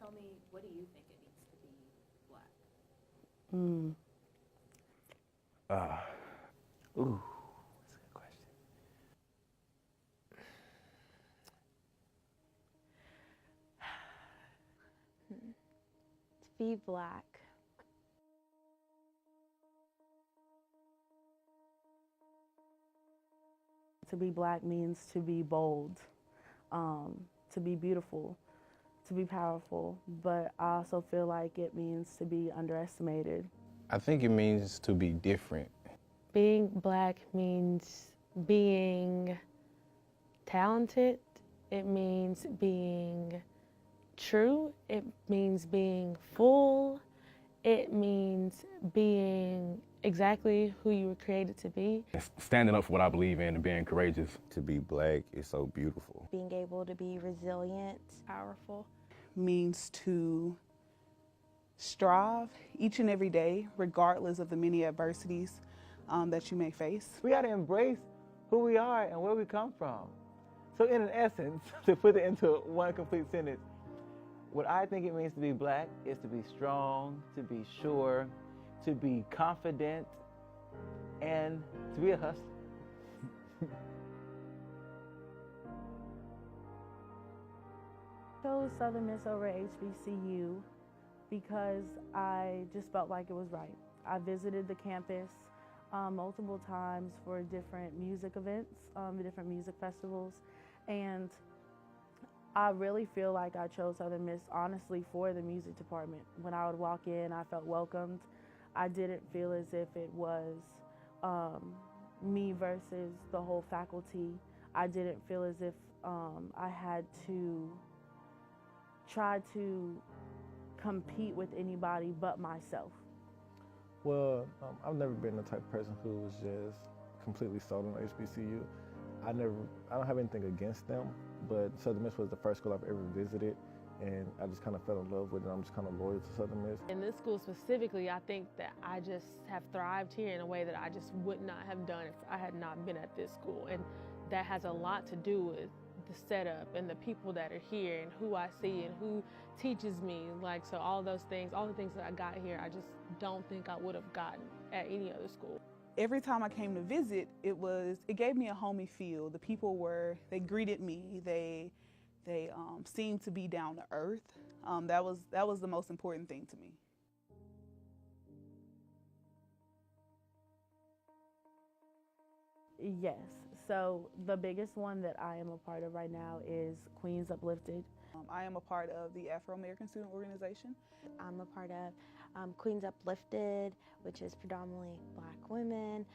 tell me, what do you think it means to be black? Mm. Ooh, that's a good question. To be black. To be black means to be bold, to be beautiful, to be powerful, but I also feel like it means to be underestimated. I think it means to be different. Being black means being talented. It means being true. It means being full. It means being exactly who you were created to be. Standing up for what I believe in and being courageous. To be black is so beautiful. Being able to be resilient, Powerful. Means to strive each and every day, regardless of the many adversities that you may face. We got to embrace who we are and where we come from. So in essence, to put it into one complete sentence, what I think it means to be black is to be strong, to be sure, to be confident, and to be a hustler. Chose Southern Miss over HBCU because I just felt like it was right. I visited the campus multiple times for different music events, different music festivals, and I really feel like I chose Southern Miss honestly for the music department. When I would walk in, I felt welcomed. I didn't feel as if it was me versus the whole faculty. I didn't feel as if I had to try to compete with anybody but myself. Well, I've never been the type of person who was just completely sold on HBCU. I don't have anything against them, but Southern Miss was the first school I've ever visited, and I just kind of fell in love with it. I'm just kind of loyal to Southern Miss. In this school specifically, I think that I just have thrived here in a way that I just would not have done if I had not been at this school. And that has a lot to do with the setup and the people that are here and who I see and who teaches me. So all those things, all the things that I got here, I just don't think I would have gotten at any other school. Every time I came to visit, it gave me a homey feel. The people they greeted me. They seemed to be down to earth. That was the most important thing to me. Yes, so the biggest one that I am a part of right now is Queens Uplifted. I am a part of the Afro-American Student Organization. I'm a part of Queens Uplifted, which is predominantly black women,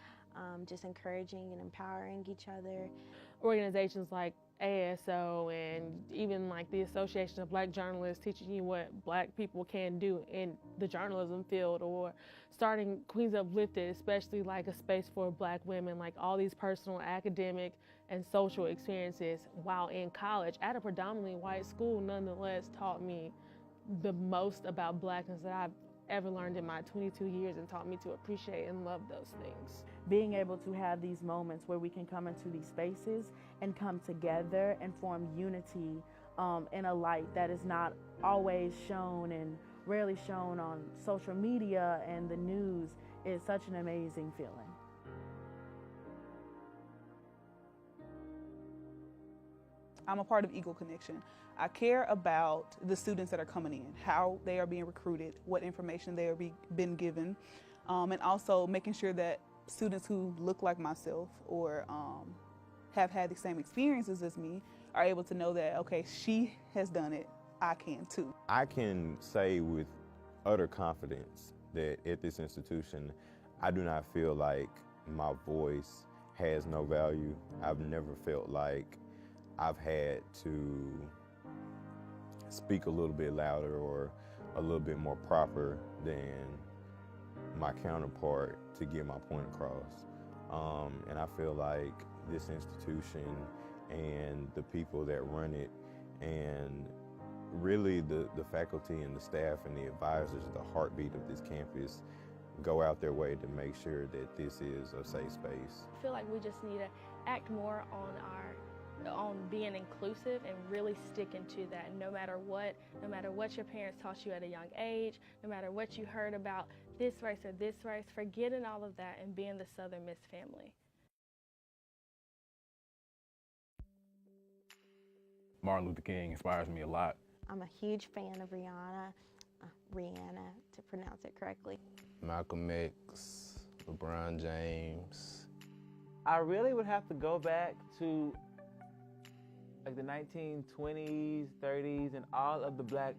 just encouraging and empowering each other. Organizations like ASO and even like the Association of Black Journalists teaching you what black people can do in the journalism field, or starting Queens Uplifted, especially like a space for black women, like all these personal, academic, and social experiences while in college at a predominantly white school nonetheless taught me the most about blackness that I've ever learned in my 22 years and taught me to appreciate and love those things. Being able to have these moments where we can come into these spaces and come together and form unity in a light that is not always shown and rarely shown on social media and the news is such an amazing feeling. I'm a part of Eagle Connection. I care about the students that are coming in, how they are being recruited, what information they are been given, and also making sure that students who look like myself or have had the same experiences as me are able to know that, okay, she has done it, I can too. I can say with utter confidence that at this institution, I do not feel like my voice has no value. I've never felt like I've had to speak a little bit louder or a little bit more proper than my counterpart to get my point across. And I feel like this institution and the people that run it and really the faculty and the staff and the advisors, the heartbeat of this campus, go out their way to make sure that this is a safe space. I feel like we just need to act more on our on being inclusive and really sticking to that. No matter what your parents taught you at a young age, no matter what you heard about this race or this race, forgetting all of that and being the Southern Miss family. Martin Luther King inspires me a lot. I'm a huge fan of Rihanna to pronounce it correctly. Malcolm X, LeBron James. I really would have to go back to like the 1920s, 30s, and all of the black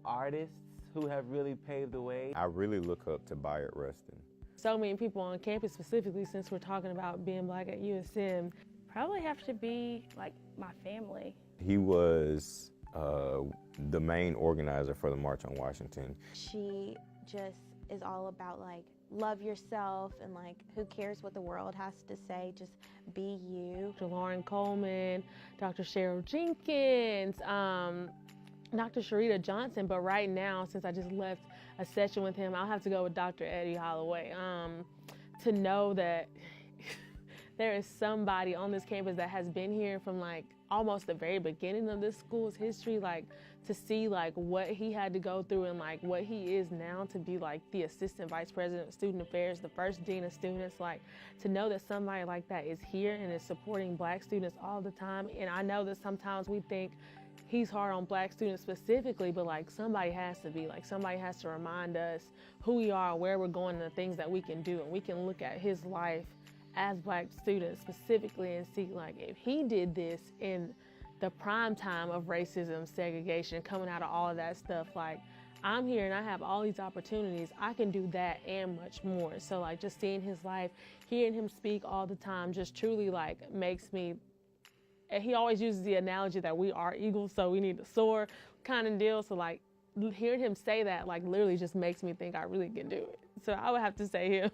artists who have really paved the way. I really look up to Bayard Rustin. So many people on campus, specifically since we're talking about being black at USM. Probably have to be like my family. He was the main organizer for the March on Washington. She just is all about like love yourself and like who cares what the world has to say, just be you. Dr. Lauren Coleman, Dr. Cheryl Jenkins, Dr. Sharita Johnson, but right now, since I just left a session with him, I'll have to go with Dr. Eddie Holloway. To know that there is somebody on this campus that has been here from like almost the very beginning of this school's history, like to see like what he had to go through and like what he is now to be like the assistant vice president of student affairs, the first dean of students, like to know that somebody like that is here and is supporting black students all the time. And I know that sometimes we think he's hard on black students specifically, but like somebody has to be, like somebody has to remind us who we are, where we're going, and the things that we can do. And we can look at his life as black students specifically and see like if he did this in the prime time of racism, segregation, coming out of all of that stuff, like I'm here and I have all these opportunities, I can do that and much more. So like just seeing his life, hearing him speak all the time just truly like makes me, and he always uses the analogy that we are eagles, so we need to soar kind of deal. So like hearing him say that like literally just makes me think I really can do it. So I would have to say him.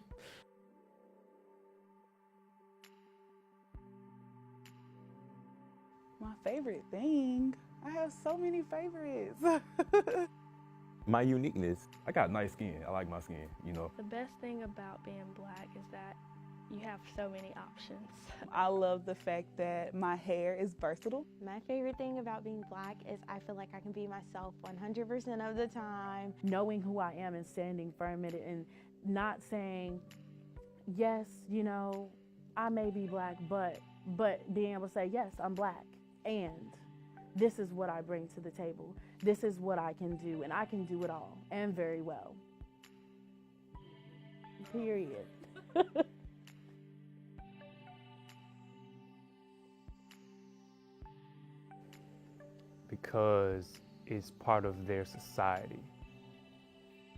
My favorite thing? I have so many favorites. My uniqueness. I got nice skin. I like my skin, you know. The best thing about being black is that you have so many options. I love the fact that my hair is versatile. My favorite thing about being black is I feel like I can be myself 100% of the time. Knowing who I am and standing firm in it and not saying, yes, you know, I may be black, but being able to say, yes, I'm black. And this is what I bring to the table. This is what I can do, and I can do it all, and very well. Period. Because it's part of their society.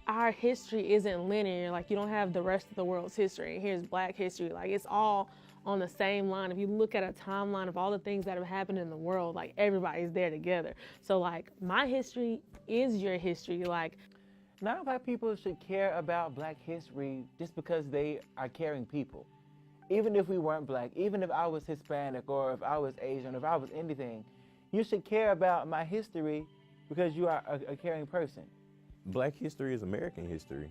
Our history isn't linear. Like you don't have the rest of the world's history, and here's black history. Like it's all on the same line. If you look at a timeline of all the things that have happened in the world, like everybody's there together. So like my history is your history. Like not black people should care about black history just because they are caring people. Even if we weren't black, even if I was Hispanic or if I was Asian, if I was anything, you should care about my history because you are a caring person. Black history is American history.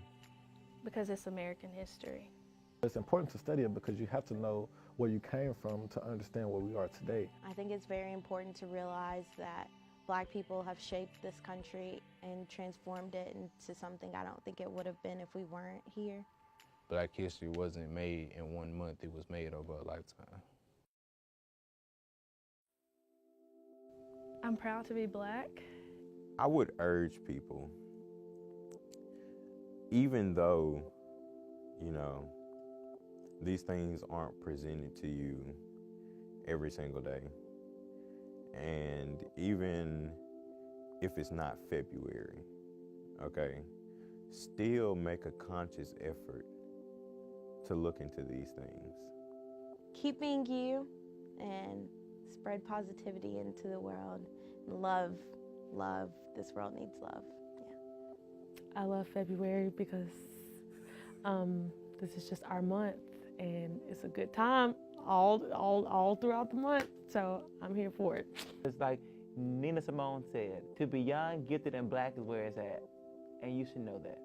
Because it's American history. It's important to study it because you have to know where you came from to understand where we are today. I think it's very important to realize that black people have shaped this country and transformed it into something I don't think it would have been if we weren't here. Black history wasn't made in 1 month, it was made over a lifetime. I'm proud to be black. I would urge people, even though, you know, these things aren't presented to you every single day, and even if it's not February, okay, still make a conscious effort to look into these things. Keep being you and spread positivity into the world. Love. This world needs love. Yeah. I love February because this is just our month and it's a good time all throughout the month. So I'm here for it. It's like Nina Simone said, to be young, gifted, and black is where it's at. And you should know that.